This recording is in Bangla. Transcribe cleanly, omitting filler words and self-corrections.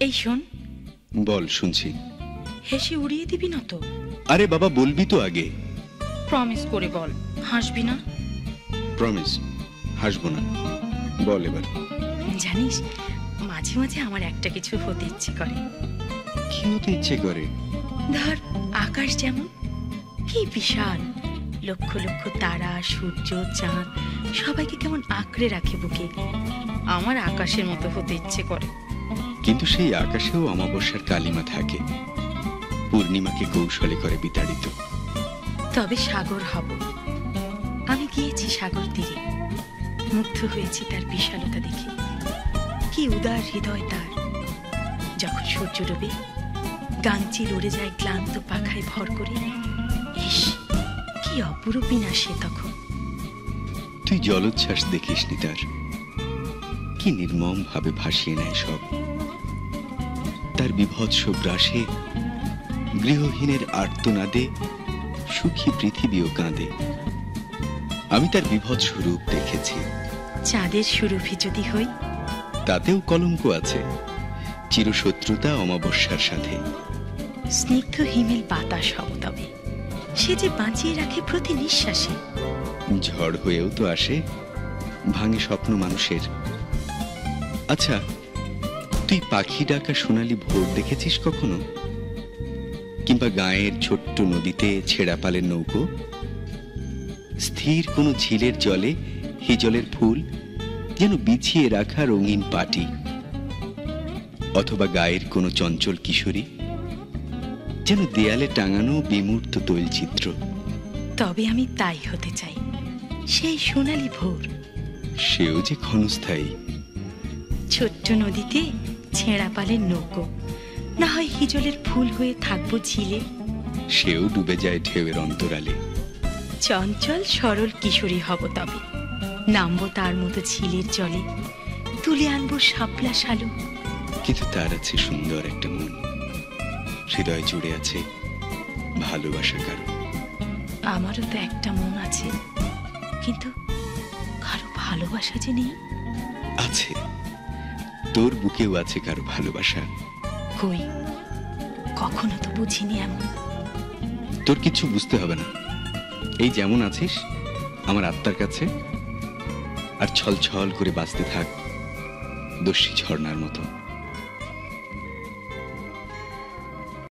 এই শোন, বল, শুনছি। হেসে উড়িয়ে দিবি না তো? আরে বাবা, বলবি তো আগে। প্রমিস করে বল, হাসবি না? প্রমিস, হাসবো না। বল এবার। জানিস, মাঝে মাঝে আমার একটা কিছু হতে ইচ্ছে করে। কি হতে ইচ্ছে করে? ধর, আকাশ যেমন কি বিশাল, লক্ষ লক্ষ তারা, সূর্য, চাঁদ সবাইকে কেমন আঁকড়ে রাখে বুকে। আমার আকাশের মতো হতে ইচ্ছে করে। কিন্তু সেই আকাশেও অমাবস্যার কালিমা থাকে, পূর্ণিমাকে কৌশলে করে বিতাড়িত। তবে সাগর হব। আমি গিয়েছি সাগর তীরে, মুগ্ধ হয়েছি তার বিশালতা দেখে। কি উদার হৃদয় তার। যখন সূর্য ডোবে, গাংচিল উড়ে যায় ক্লান্ত পাখায় ভর করে। ইস, কি অপরূপ বিনাশ সে তখন। তুই জলোচ্ছ্বাস দেখিসনি তার? কি নির্মম ভাবে ভাসিয়ে নেয় সব। তার বিভৎস গ্রাসে গৃহহীনের আর্তনাদে সুখী পৃথিবীও কাঁদে। আমি তার বিভৎস রূপ দেখেছি। চাঁদের সুরভি যদি হই, তাতেও কলঙ্ক আছে, চিরশত্রুতা অমাবস্যার সাথে। স্নিগ্ধ হিমেল বাতাস হব তবে, সে যে বাঁচিয়ে রাখে প্রতি নিঃশ্বাসে। ঝড় হয়েও তো আসে, ভাঙে স্বপ্ন মানুষের। আচ্ছা, তুই পাখি ডাকা সোনালি ভোর দেখেছিস কখনো? কিংবা গাঁয়ের ছোট্ট নদীতে ছেঁড়া পালের নৌকো, স্থির কোনো ঝিলের জলে হিজলের ফুল যেন বিছিয়ে রাখা রঙিন পাটি, অথবা গায়ের কোনো চঞ্চল কিশোরী যেন দেয়ালে টাঙানো বিমূর্ত তৈলচিত্র। তবে আমি তাই হতে চাই, সেই সোনালি ভোর। সেও যে ক্ষণস্থায়ী। ছোট্ট নদীতে ছেঁড়া পালের নৌকো, না হয় হিজলের ফুল হয়ে থাকবো ঝিলে। সেও ডুবে যায় ঢেউয়ের অন্তরালে। চঞ্চল সরল কিশোরী হব তবে, নামবো তার মতো ঝিলের জলে, তুলে আনবো শাপলা শালু। কিন্তু তার আছে সুন্দর একটা মন, হৃদয় জুড়ে আছে ভালোবাসা কারো। আমারও তো একটা মন আছে, কিন্তু কারো ভালোবাসা যে নেই। আছে, তোর বুকেও আছে কারো ভালোবাসা। কই, কখনো তো বুঝিনি এমন। তোর কিছু বুঝতে হবে না, এই যেমন আছিস আমার আত্মার কাছে, আর ছল ছল করে বাঁচতে থাক দস্যি ঝর্ণার মতো।